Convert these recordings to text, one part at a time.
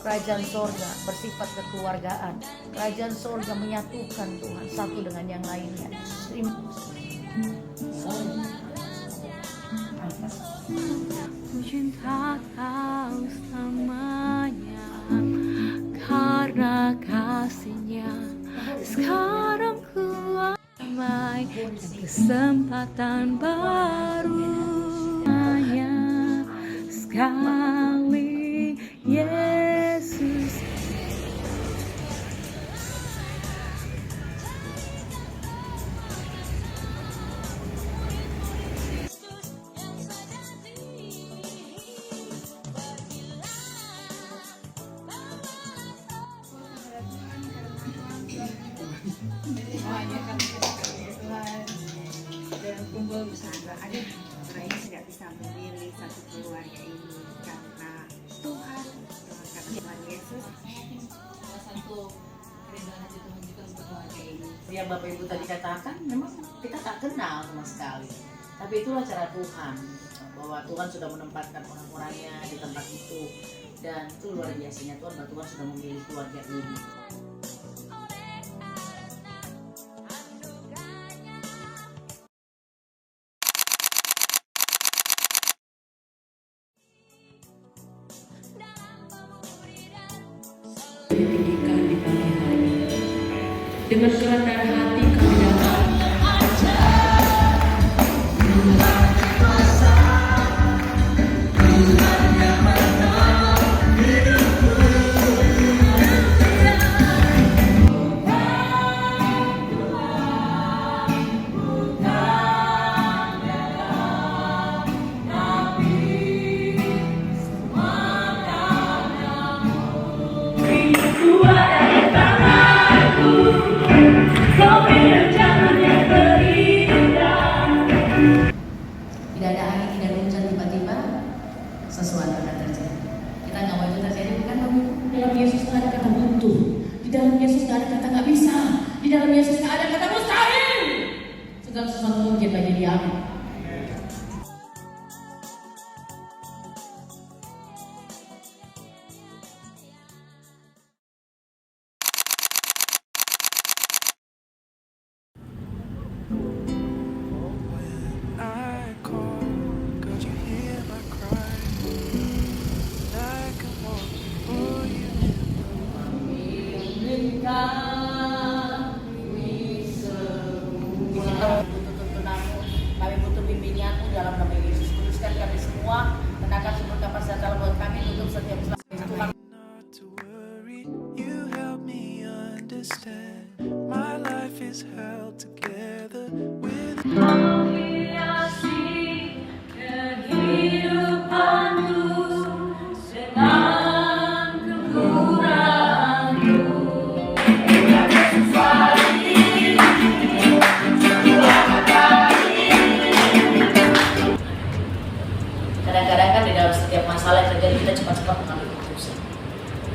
kerajaan sorga bersifat kekeluargaan. Kerajaan sorga menyatukan Tuhan satu dengan yang lainnya. Ku cinta kau selamanya karena kasihnya. Sekarang ku damai dan kesempatan baru hanya sekali Yesus. Semuanya kami berkati Tuhan dan kumpul bersama. Ada orang yang tidak bisa memilih satu keluarga ini karena Tuhan, karena Tuhan Yesus. Salah satu kerinduan hati Tuhan juga untuk keluarga ini. Yang Bapak Ibu tadi katakan, memang kita tak kenal sama sekali. Tapi itulah cara Tuhan, bahwa Tuhan sudah menempatkan orang-orangnya di tempat itu. Dan itu luar biasanya Tuhan, bahwa Tuhan sudah memilih keluarga ini. Ditinggikan di pagi hari. Dengan kerendahan hati kami datang. Tidak ada angin, tidak ada hujan, tiba-tiba sesuatu akan terjadi. Kita nggak mau itu terjadi, bukan Bapak Ibu? Di dalam Yesus nggak ada kata buntu. Di dalam Yesus nggak ada kata nggak bisa. Di dalam Yesus nggak ada kata mustahil. Segala sesuatu mungkin bagi Dia. Amin. I call, could you hear my cry? I can walk before you. Kami butuh tuntunanmu, kami butuh bimbinganmu dalam nama Yesus. Kuduskan kami semua, kenakan sumber kapasitas dalam buat kami untuk setiap Tuhan. Not to worry, you help me understand. My life is held together with Menghiasi kehidupanku dengan kemurahan-Mu. Kadang-kadang kan di dalam setiap masalah yang terjadi kita cepat-cepat mengambil keputusan.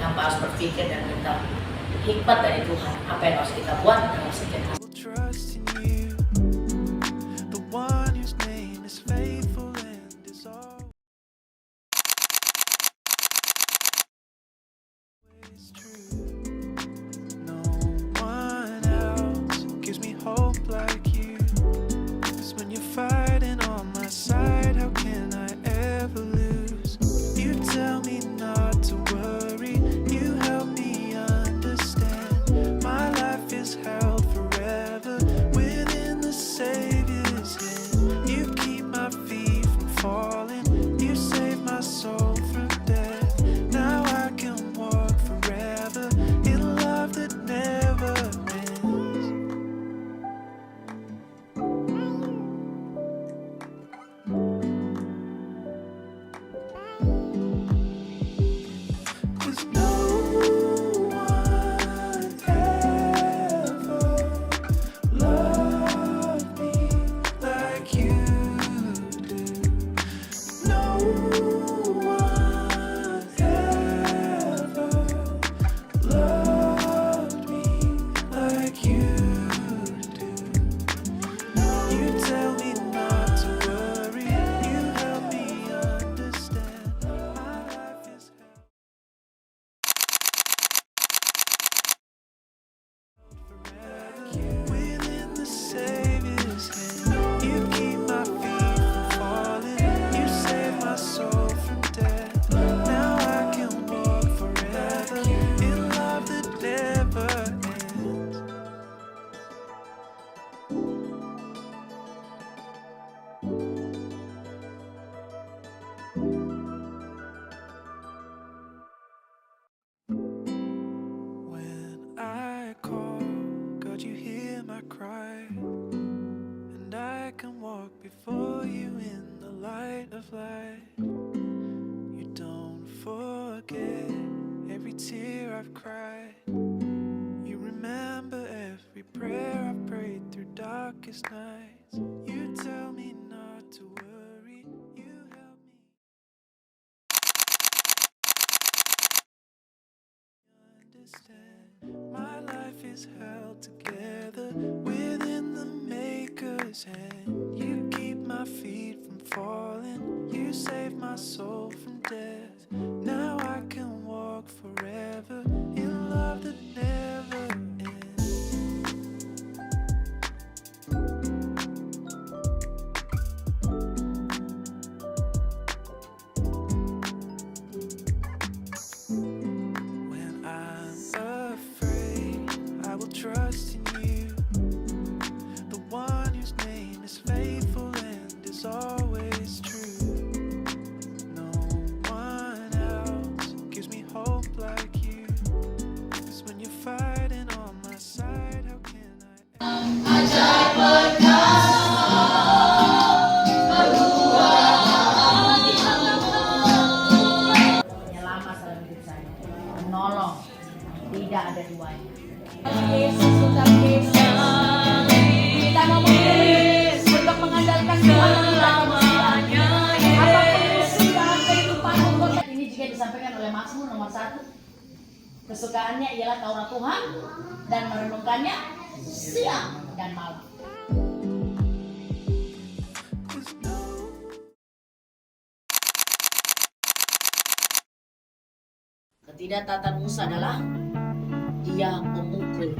Tanpa harus berpikir dan minta hikmat dari Tuhan. Apa yang harus kita buat dalam setiap masalah. trust in you, the one whose name is faithful and is always true. No one else gives me hope like you. 'Cause when you're fighting on my side, how can I ever lose? You tell me not to worry, you help me understand. My life is held forever I've cried. You remember every prayer I prayed through darkest nights. You tell me not to worry. You help me understand. My life is held together within the Maker's hand. You keep my feet from falling. You save my soul from death. Now I can walk forever in love that never ends. When I'm afraid, I will trust in you, the one whose name is faithful and is always true. No one else gives me hope like you. 'Cause when you're fighting on my side, how can I? Penyelamat dalam hidup saya, menolong, tidak ada duanya. Yesus tetap bisa. Kita mau memilih untuk mengandalkan Tuhan selamanya. Apapun kesulitan kehidupanmu, Ini juga disampaikan oleh Mazmur nomor 1. Kesukaannya ialah Taurat Tuhan dan merenungkannya siang dan malam. Ketidaktatan Musa adalah dia memukul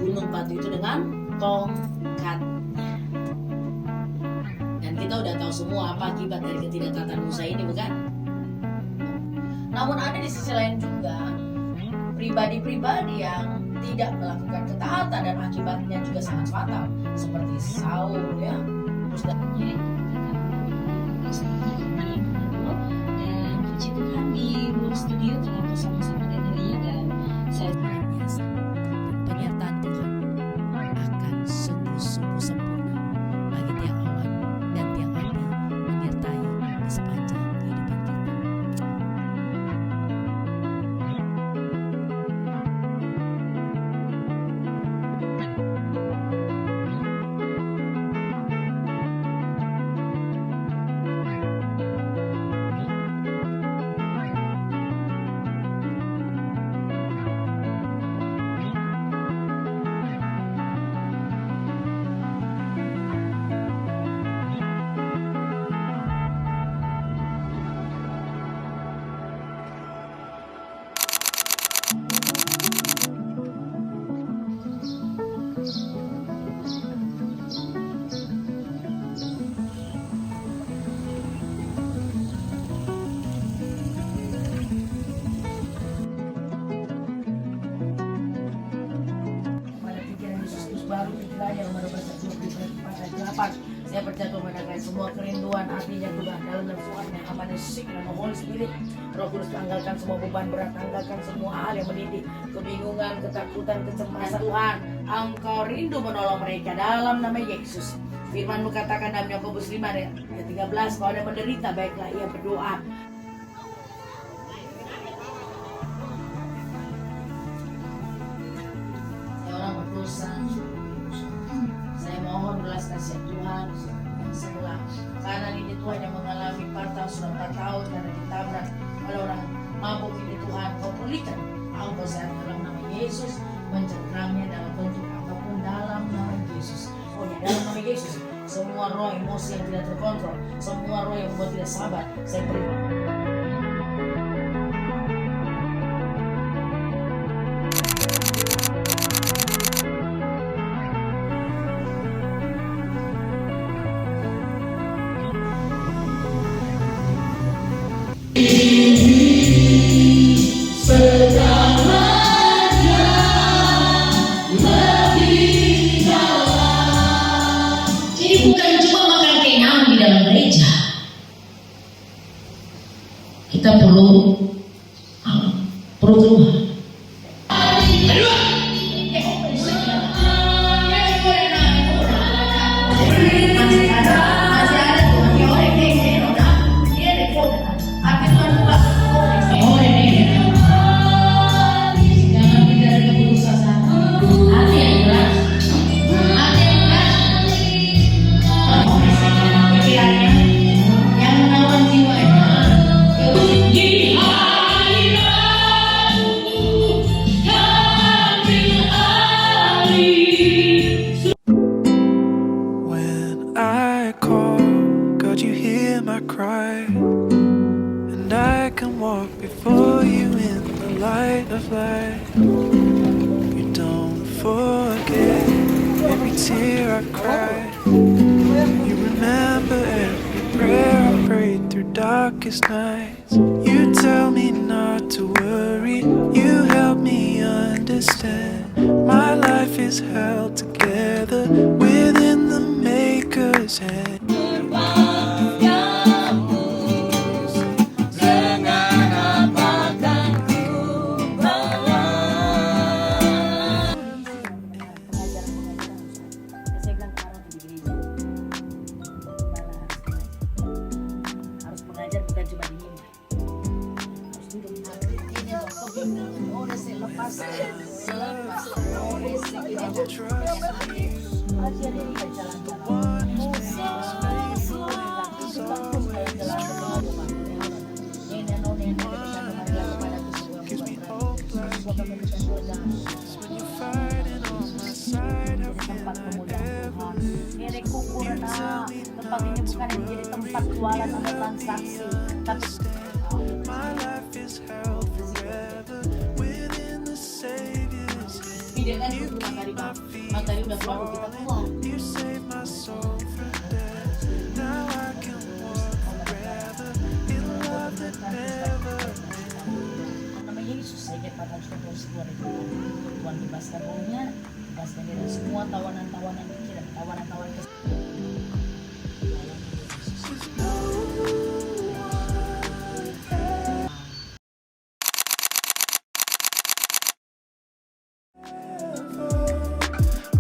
gunung batu itu dengan tongkatnya. Dan kita udah tahu semua apa akibat dari ketidaktatan Musa ini, bukan? Namun ada di sisi lain juga pribadi-pribadi yang tidak melakukan ketaatan dan akibatnya juga sangat fatal, seperti Saul ya. Terus dan puji Tuhan di ruang studio telah bersama-sama dengan Lia dan saya biasa. Penyertaan Tuhan akan sungguh-sungguh sempurna bagi tiang awan dan tiang api menyertai di sepanjang kehidupan kita. Baru pikirannya nomor 12:24-28. Saya berjatuh mendengar semua kerinduan artinya Tuhan dalam suaranya amanah sick dan Holy Spirit. Roh Kudus tanggalkan semua beban berat, tanggalkan semua hal yang mendidik kebingungan, ketakutan, kecemasan. Tuhan, Engkau rindu menolong mereka dalam nama Yesus. Firman-Mu katakan dalam Yakobus 5 ayat 13, kalau ada menderita baiklah ia berdoa. Saya orang berdosa. Saya mohon belas kasih Tuhan sebelah kanan ini Tuhan yang mengalami patah sudah 4 tahun karena ditabrak oleh orang mabuk ini Tuhan, Kau pulihkan, Kau sehat dalam nama Yesus, mencengkramnya dalam bentuk apapun dalam nama Yesus. Oh ya, dalam nama Yesus, semua roh emosi yang tidak terkontrol, semua roh yang membuat tidak sabar, saya beri. Jadi bukan cuma makan kenyang di dalam gereja. Kita perlu keluar. walk before you in the light of light. You don't forget every tear I cried. You remember every prayer I prayed through darkest nights. You tell me not to worry, you help me understand. My life is held together within the Maker's hand. Saya bilang sekarang di gereja harus mengajar, bukan cuma di mimpi, harus duduk ini loh kebingungan udah saya lepas aja dia di jalan-jalan tempat kemuliaan Tuhan. Ini kukuran tempat ini bukan yang menjadi tempat jualan atau transaksi, tapi My life is held forever within the Savior's hand. tidak kan itu matahari udah keluar kita keluar. You saved my soul from death. Now I can walk forever in love that never Namanya Yesus saya pada sudah keluar itu Tuhan bebaskan rohnya, bebaskan dari semua tawanan-tawanan pikiran, tawanan-tawanan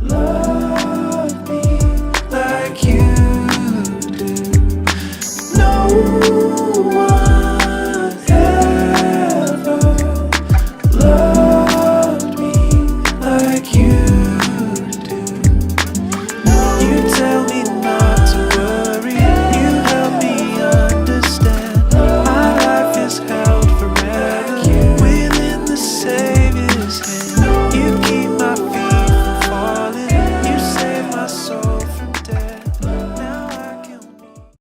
love me like you do. No